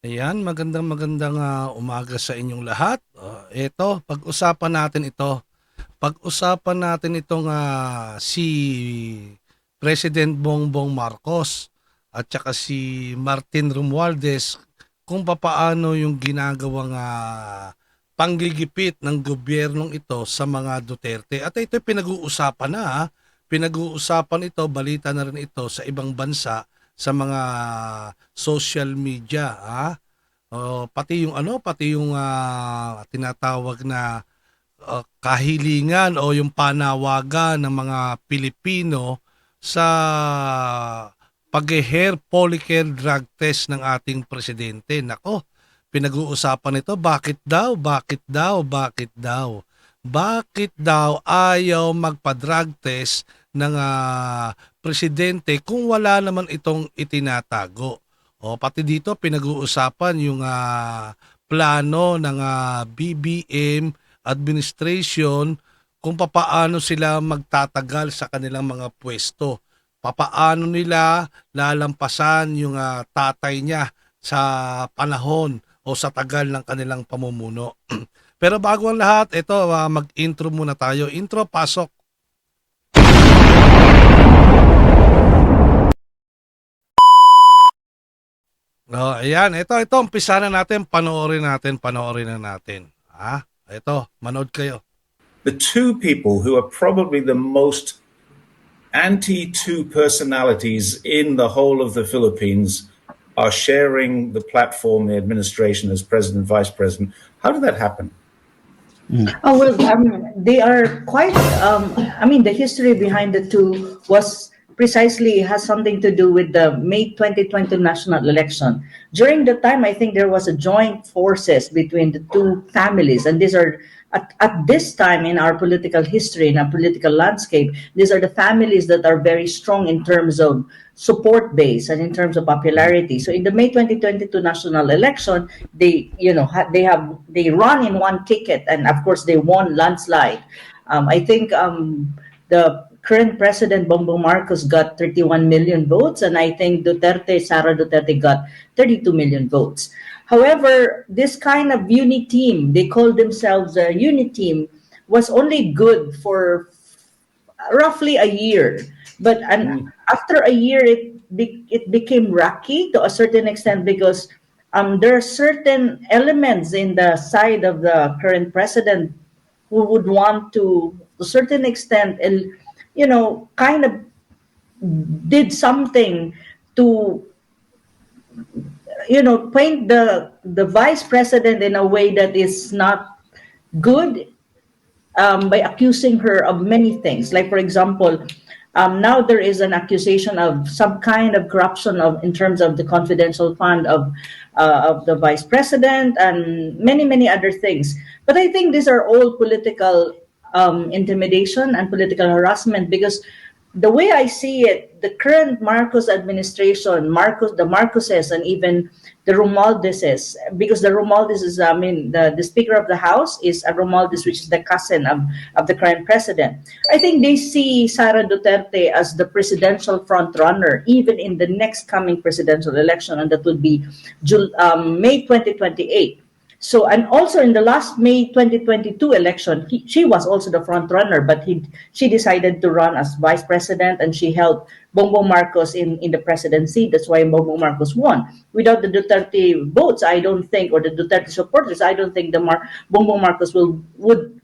Ayan, magandang umaga sa inyong lahat. Eto, pag-usapan natin ito. Pag-usapan natin itong si President Bongbong Marcos at saka si Martin Romualdez kung papaano yung ginagawang panggigipit ng gobyernong ito sa mga Duterte. At ito pinag-uusapan na. Pinag-uusapan ito, balita na rin ito sa ibang bansa sa mga social media. Pati yung tinatawag na kahilingan o yung panawagan ng mga Pilipino sa pag-hair follicle drug test ng ating presidente. Nako, pinag-uusapan ito, bakit daw, bakit daw, bakit daw? Bakit daw ayaw magpa-drug test ng presidente kung wala naman itong itinatago? O pati dito pinag-uusapan yung plano ng BBM administration kung papaano sila magtatagal sa kanilang mga pwesto. Papaano nila lalampasan yung tatay niya sa panahon o sa tagal ng kanilang pamumuno. Pero bago ang lahat, ito mag-intro muna tayo. Intro, pasok. Ayan, ito, umpisa na natin, panoorin na natin. Ito, manood kayo. The two people who are probably the most anti-two personalities in the whole of the Philippines are sharing the platform, the administration as president, vice president. How did that happen? Oh, well, they are quite, the history behind the two was precisely has something to do with the May 2020 national election. During the time, I think there was a joint forces between the two families, and these are at this time in our political history, in our political landscape, these are the families that are very strong in terms of support base and in terms of popularity. So in the May 2022 national election, they run in one ticket, and of course they won landslide. I think the current president Bongbong Marcos got 31 million votes, and I think Sara Duterte got 32 million votes. However, this kind of unit team, they call themselves a unit team, was only good for roughly a year. But after a year, it became rocky to a certain extent because there are certain elements in the side of the current president who would want to a certain extent, kind of did something to paint the vice president in a way that is not good, by accusing her of many things. Like, for example, now there is an accusation of some kind of corruption in terms of the confidential fund of the vice president and many other things. But I think these are all political intimidation and political harassment, because the way I see it, the current Marcos administration, the Marcoses, and even the Romualdeses, because the Romualdes the Speaker of the House is a Romualdez, which is the cousin of the current president. I think they see Sara Duterte as the presidential front runner, even in the next coming presidential election, and that would be May 2028. So, and also in the last May 2022 election, she was also the front runner, but she decided to run as vice president, and she helped Bongbong Marcos in the presidency. That's why Bongbong Marcos won. Without the Duterte votes, I don't think, or the Duterte supporters, I don't think Bongbong Marcos would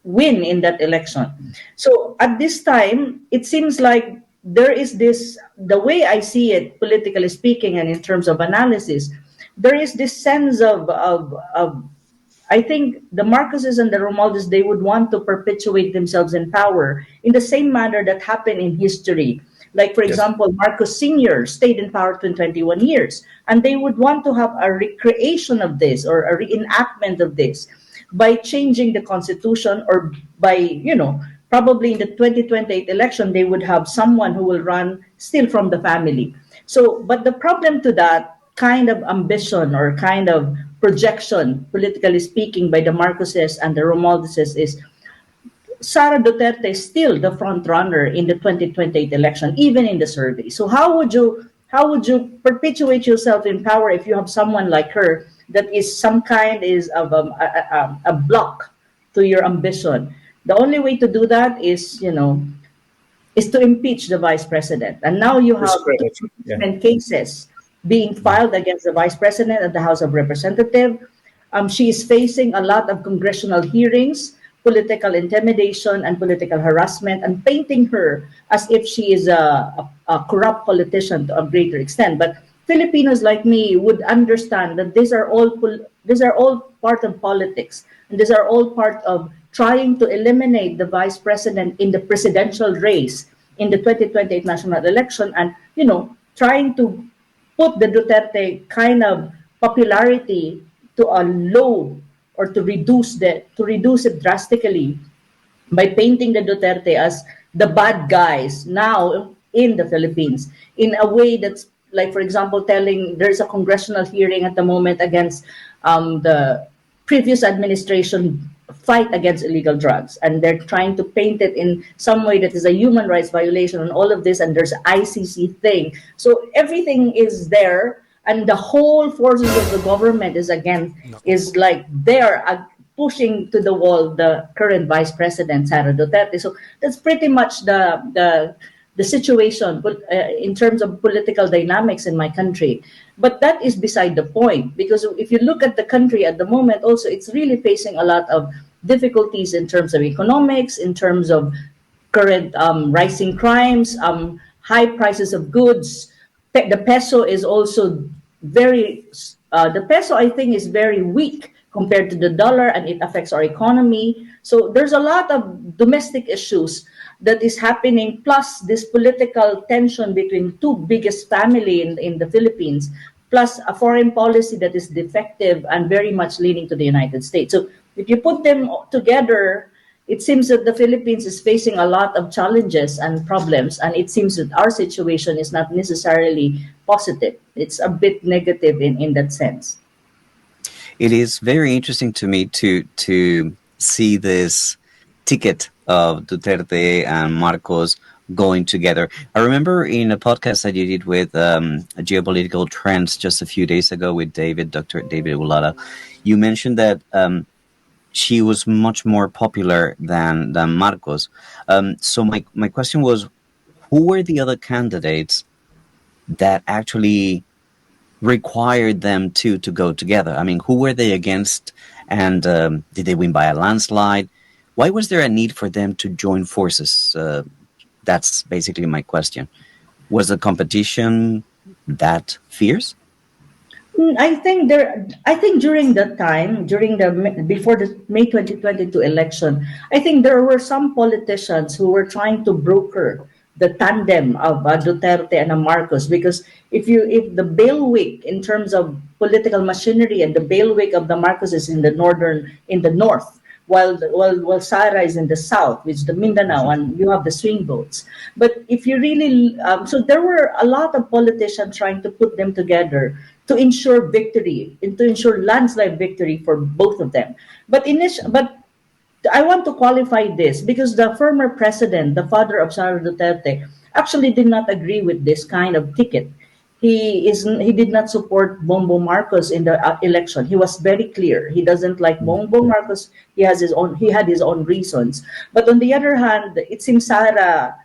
win in that election. So at this time, it seems like there is this, the way I see it, politically speaking, and in terms of analysis, there is this sense of I think the Marcoses and the Romualdez, they would want to perpetuate themselves in power in the same manner that happened in history. Like, for example, Marcos Sr. stayed in power for 21 years, and they would want to have a recreation of this or a reenactment of this by changing the constitution, or by, probably in the 2028 election, they would have someone who will run still from the family. So, but the problem to that kind of ambition or kind of projection, politically speaking, by the Marcoses and the Romualdeses is Sara Duterte is still the front runner in the 2028 election, even in the survey. So how would you how would you perpetuate yourself in power if you have someone like her that is some kind is of a block to your ambition? The only way to do that is, is to impeach the vice president. And now you have two Discredit. Yeah. impeachment cases being filed against the vice president at the House of Representatives. She is facing a lot of congressional hearings, political intimidation, and political harassment, and painting her as if she is a corrupt politician to a greater extent. But Filipinos like me would understand that these are all part of politics, and these are all part of trying to eliminate the vice president in the presidential race in the 2028 national election, and trying to put the Duterte kind of popularity to a low, or to reduce it drastically by painting the Duterte as the bad guys now in the Philippines, in a way that's like, for example, telling there's a congressional hearing at the moment against the previous administration fight against illegal drugs, and they're trying to paint it in some way that is a human rights violation and all of this, and there's ICC thing. So everything is there, and the whole forces of the government is like they're pushing to the wall the current vice president Sara Duterte. So that's pretty much the situation, but in terms of political dynamics in my country. But that is beside the point, because if you look at the country at the moment, also it's really facing a lot of difficulties in terms of economics, in terms of current rising crimes, high prices of goods. The peso is also the peso, I think, is very weak compared to the dollar, and it affects our economy. So there's a lot of domestic issues that is happening, plus this political tension between two biggest family in the Philippines, plus a foreign policy that is defective and very much leaning to the United States. So if you put them together, it seems that the Philippines is facing a lot of challenges and problems, and it seems that our situation is not necessarily positive. It's a bit negative in that sense. It is very interesting to me to see this ticket of Duterte and Marcos going together. I remember in a podcast that you did with Geopolitical Trends just a few days ago with Dr. David Ulala, you mentioned that she was much more popular than Marcos. So my question was, who were the other candidates that actually required them to go together? I mean, who were they against, and did they win by a landslide? Why was there a need for them to join forces? That's basically my question. Was the competition that fierce? I think during that time, before the May 2022 election, I think there were some politicians who were trying to broker the tandem of Duterte and Marcos, because if the bailiwick in terms of political machinery, and the bailiwick of the Marcos is in the north, while Sara is in the south, which is the Mindanao, and you have the swing votes. But if you really, so there were a lot of politicians trying to put them together to ensure victory, and to ensure landslide victory for both of them. But I want to qualify this, because the former president, the father of Sara Duterte, actually did not agree with this kind of ticket. He did not support Bongbong Marcos in the election. He was very clear. He doesn't like Bongbong Marcos. He had his own reasons. But on the other hand, it seems Sara,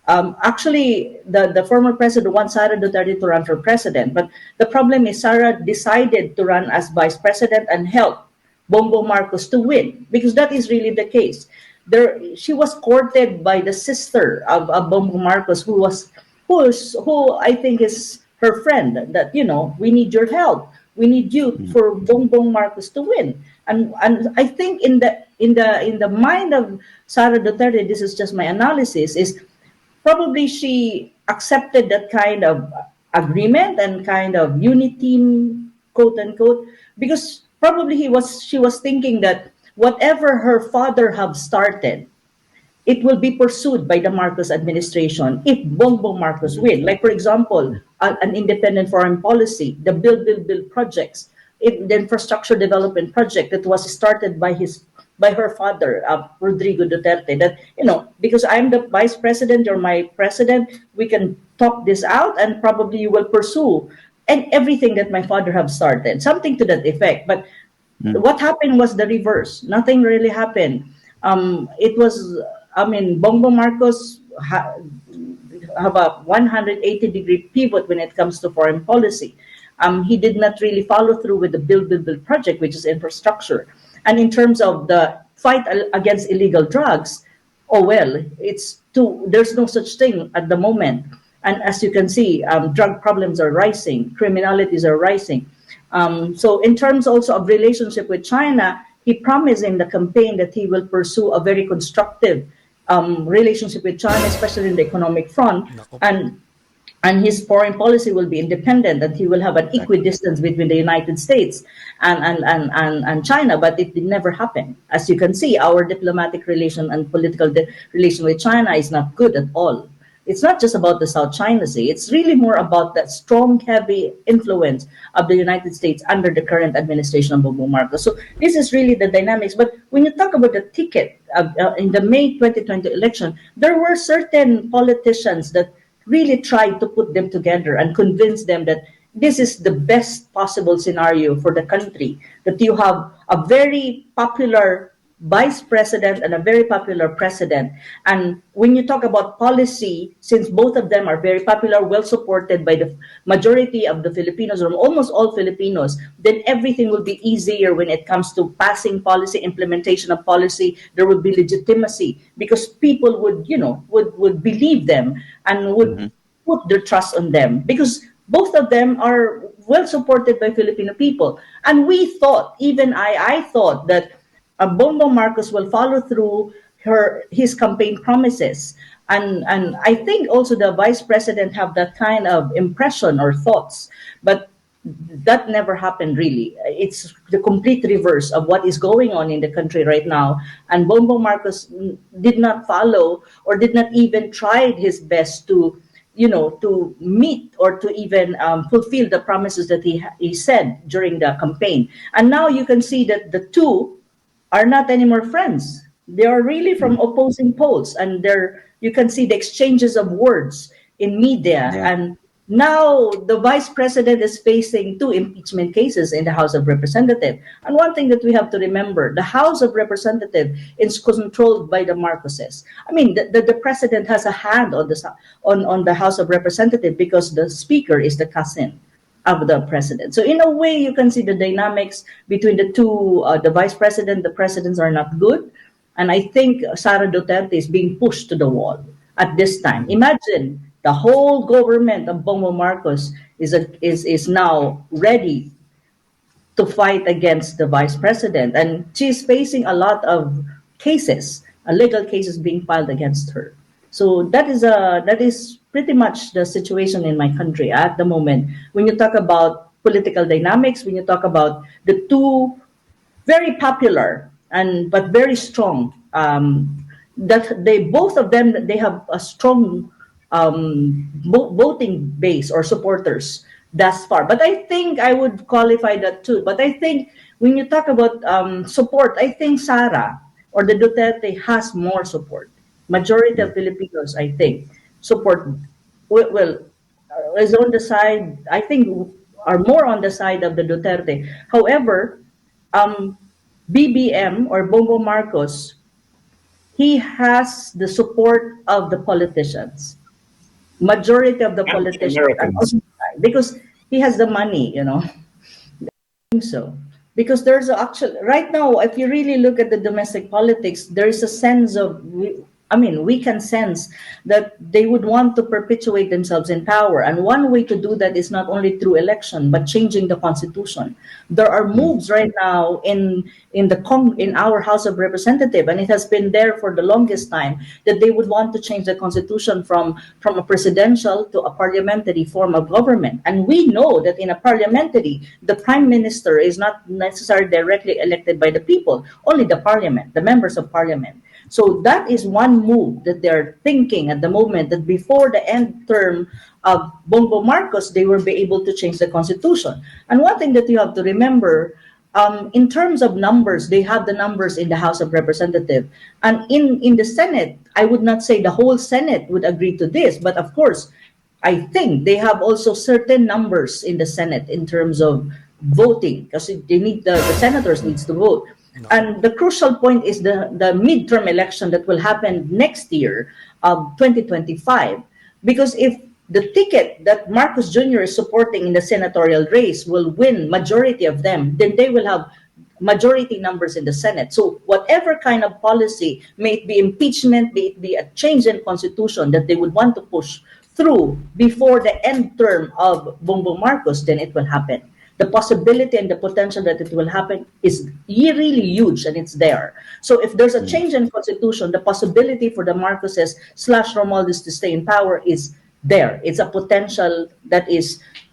actually the former president wants Sara Duterte to run for president. But the problem is Sara decided to run as vice president and help Bongbong Marcos to win, because that is really the case. She was courted by the sister of Bongbong Marcos, who I think is her friend, that we need your help, we need you for Bongbong Marcos to win. And I think in the mind of Sara Duterte, this is just my analysis, is probably she accepted that kind of agreement and kind of unity, quote unquote, because probably she was thinking that whatever her father have started, it will be pursued by the Marcos administration if Bongbong Marcos win. Like, for example, an independent foreign policy, the Build projects, the infrastructure development project that was started by by her father, Rodrigo Duterte, that, because I'm the vice president, you're my president, we can talk this out and probably you will pursue and everything that my father have started, something to that effect. But what happened was the reverse. Nothing really happened. It was, Bongbong Marcos have a 180-degree pivot when it comes to foreign policy. He did not really follow through with the Build project, which is infrastructure. And in terms of the fight against illegal drugs, oh well, there's no such thing at the moment. And as you can see, drug problems are rising, criminalities are rising. So in terms also of relationship with China, he promised in the campaign that he will pursue a very constructive relationship with China, especially in the economic front, and his foreign policy will be independent, and he will have an equidistance between the United States and China. But it never happened. As you can see, our diplomatic relation and political relation with China is not good at all. It's not just about the South China Sea. It's really more about that strong, heavy influence of the United States under the current administration of Bongbong Marcos. So this is really the dynamics. But when you talk about the ticket in the May 2020 election, there were certain politicians that really tried to put them together and convince them that this is the best possible scenario for the country, that you have a very popular vice president and a very popular president. And when you talk about policy, since both of them are very popular, well supported by the majority of the Filipinos, or almost all Filipinos, then everything will be easier when it comes to passing policy, implementation of policy. There will be legitimacy because people would believe them and would put their trust on them, because both of them are well supported by Filipino people. And we thought, even I thought that Bongbong Marcos will follow through his campaign promises. And I think also the vice president have that kind of impression or thoughts. But that never happened really. It's the complete reverse of what is going on in the country right now. And Bongbong Marcos did not follow or did not even try his best to meet or to even fulfill the promises that he said during the campaign. And now you can see that the two are not anymore friends. They are really from opposing poles, and you can see the exchanges of words in media. Yeah. And now the vice president is facing 2 impeachment cases in the House of Representatives. And one thing that we have to remember, the House of Representatives is controlled by the Marcoses. I mean, the president has a hand on the House of Representatives because the speaker is the cousin of the president. So in a way, you can see the dynamics between the two, the vice president, the presidents are not good. And I think Sara Duterte is being pushed to the wall at this time. Imagine the whole government of Bongbong Marcos is now ready to fight against the vice president. And she's facing a lot of cases, legal cases being filed against her. So that is pretty much the situation in my country at the moment. When you talk about political dynamics, when you talk about the two very popular but very strong, that both of them have a strong voting base or supporters thus far. But I think I would qualify that too. But I think when you talk about support, I think Sara or the Duterte has more support. Majority of Filipinos, I think, support is on the side, I think, are more on the side of the Duterte. However, BBM or Bongbong Marcos, he has the support of the politicians. Majority of the And politicians Americans. because he has the money, I think so. Because there's actually right now, if you really look at the domestic politics, there is a sense of we can sense that they would want to perpetuate themselves in power. And one way to do that is not only through election, but changing the constitution. There are moves right now in our House of Representatives, and it has been there for the longest time, that they would want to change the constitution from a presidential to a parliamentary form of government. And we know that in a parliamentary, the prime minister is not necessarily directly elected by the people, only the parliament, the members of parliament. So that is one move that they're thinking at the moment, that before the end term of Bongbong Marcos, they will be able to change the constitution. And one thing that you have to remember, in terms of numbers, they have the numbers in the House of Representatives. And in the Senate, I would not say the whole Senate would agree to this, but of course, I think they have also certain numbers in the Senate in terms of voting, because they need the senators needs to vote. And the crucial point is the midterm election that will happen next year, 2025. Because if the ticket that Marcos Jr. is supporting in the senatorial race will win majority of them, then they will have majority numbers in the Senate. So whatever kind of policy, may it be impeachment, may it be a change in constitution that they would want to push through before the end term of Bongbong Marcos, then it will happen. The possibility and the potential that it will happen is really huge, and it's there. So if there's a change in constitution, the possibility for the Marcoses / Romualdez to stay in power is there. It's a potential that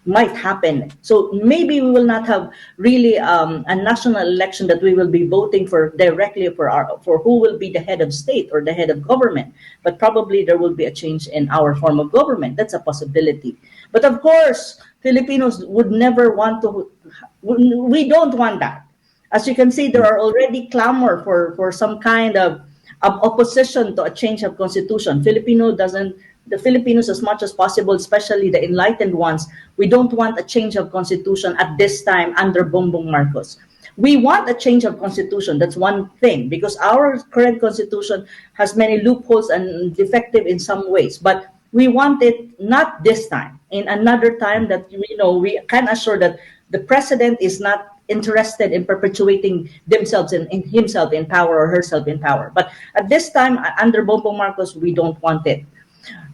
might happen. So maybe we will not have really a national election that we will be voting for directly for who will be the head of state or the head of government, but probably there will be a change in our form of government. That's a possibility. But of course, Filipinos would never want to. We don't want that. As you can see, there are already clamor for some kind of opposition to a change of constitution. The Filipinos, as much as possible, especially the enlightened ones, we don't want a change of constitution at this time under Bongbong Marcos. We want a change of constitution. That's one thing, because our current constitution has many loopholes and defective in some ways. But we want it not this time, in another time that we can assure that the president is not interested in perpetuating themselves in himself in power or herself in power. But at this time, under Bongbong Marcos, we don't want it.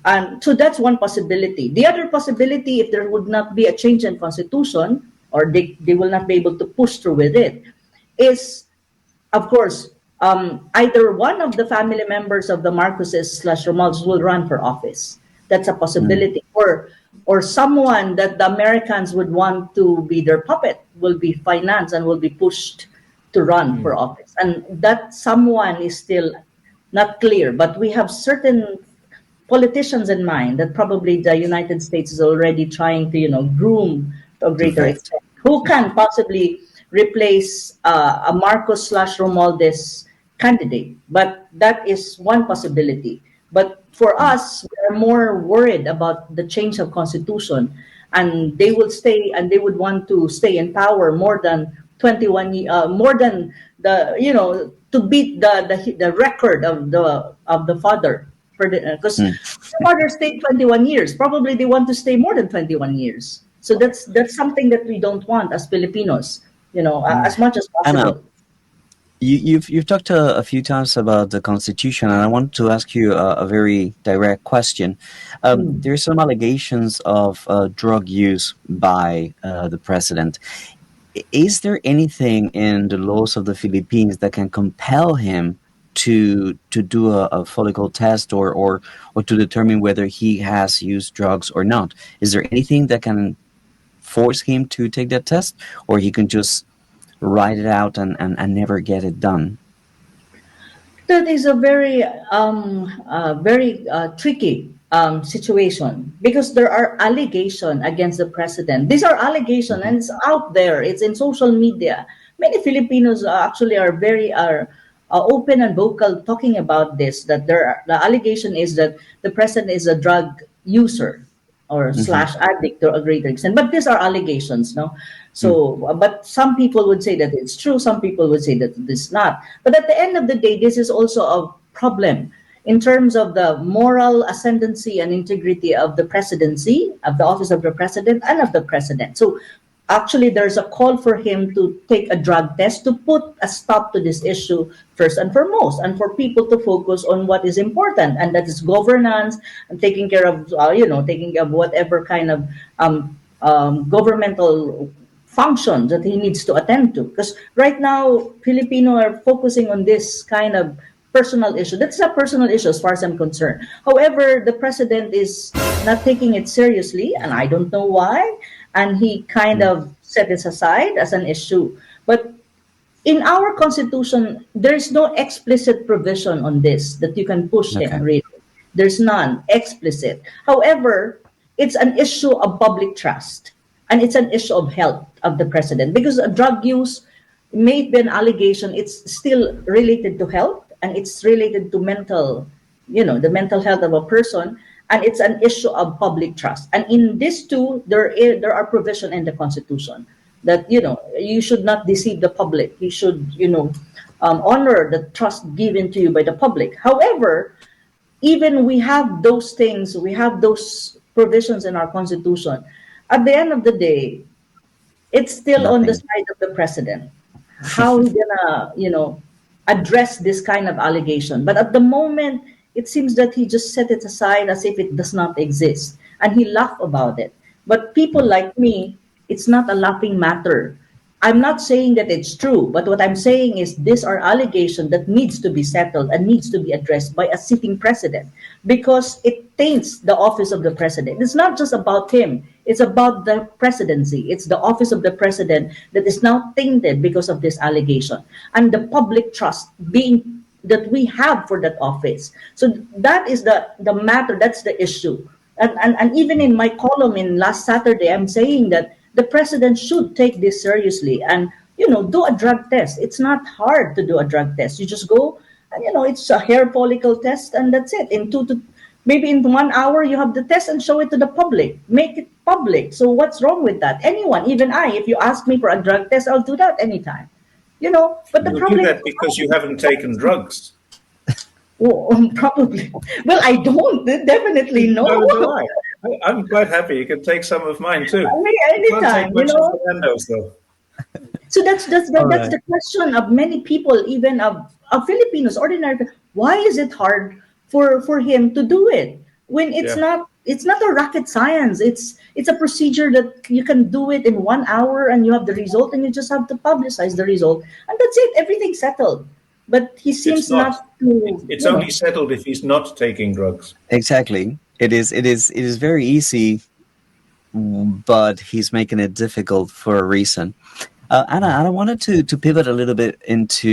And so that's one possibility. The other possibility, if there would not be a change in constitution, or they will not be able to push through with it, is, of course, either one of the family members of the Marcoses / Romualdez will run for office. That's a possibility. Or someone that the Americans would want to be their puppet will be financed and will be pushed to run for office. And that someone is still not clear. But we have certain politicians in mind that probably the United States is already trying to, groom to a greater extent. Who can possibly replace a Marcos / Romualdez candidate? But that is one possibility. But for us, we are more worried about the change of constitution, and they will stay, and they would want to stay in power more than 21, more than to beat the record of the father. Because the father stayed 21 years. Probably they want to stay more than 21 years. So that's something that we don't want as Filipinos, as much as possible. Anna, you've talked a few times about the Constitution, and I want to ask you a very direct question. There are some allegations of drug use by the president. Is there anything in the laws of the Philippines that can compel him to do a follicle test or to determine whether he has used drugs or not? Is there anything that can force him to take that test, or he can just write it out and never get it done? That is a very tricky situation, because there are allegations against the president. These are allegations, and it's out there. It's in social media. Many Filipinos actually are very open and vocal talking about this. That the allegation is that the president is a drug user or / addict to a greater extent. But these are allegations, no? So, but some people would say that it's true. Some people would say that it's not. But at the end of the day, this is also a problem in terms of the moral ascendancy and integrity of the presidency, of the office of the president, and of the president. So actually, there's a call for him to take a drug test to put a stop to this issue first and foremost, and for people to focus on what is important, and that is governance and taking care of, taking care of whatever kind of governmental functions that he needs to attend to. Because right now, Filipino are focusing on this kind of personal issue. That's a personal issue as far as I'm concerned. However, the president is not taking it seriously, and I don't know why. And he kind of set this aside as an issue. But in our constitution, there is no explicit provision on this that you can push him, really. There's none explicit. However, it's an issue of public trust, and it's an issue of health of the president, because drug use may be an allegation, it's still related to health and it's related to mental, the mental health of a person, and it's an issue of public trust. And in this too, there are provision in the Constitution that you should not deceive the public. You should honor the trust given to you by the public. However, even we have those things, we have those provisions in our Constitution. At the end of the day, it's still on the Nothing. side of the president. How he gonna, address this kind of allegation? But at the moment, it seems that he just set it aside as if it does not exist, and he laughed about it. But people like me, it's not a laughing matter. I'm not saying that it's true, but what I'm saying is these are allegations that needs to be settled and needs to be addressed by a sitting president, because it taints the office of the president. It's not just about him. It's about the presidency. It's the office of the president that is now tainted because of this allegation and the public trust being that we have for that office. So that is the matter. That's the issue. And even in my column in last Saturday, I'm saying that the president should take this seriously and do a drug test. It's not hard to do a drug test. You just go and it's a hair follicle test and that's it. Maybe in 1 hour you have the test and show it to the public. Make it public. So what's wrong with that? Anyone, even I, if you ask me for a drug test, I'll do that anytime. But the You problem do that because you haven't taken drugs. probably. Well, I don't. Definitely no. No, do I. I'm quite happy. You can take some of mine too. I mean, You can't anytime, take much of Fernando's though. So that's All that's right. the question of many people, even of Filipinos, ordinary. Why is it hard for him to do it when it's Yeah. not? It's not a rocket science. It's a procedure that you can do it in 1 hour and you have the result and you just have to publicize the result and that's it. Everything's settled. But he seems It's not. not to. It's only settled if he's not taking drugs. Exactly. It is very easy, but he's making it difficult for a reason. Anna, I wanted to pivot a little bit into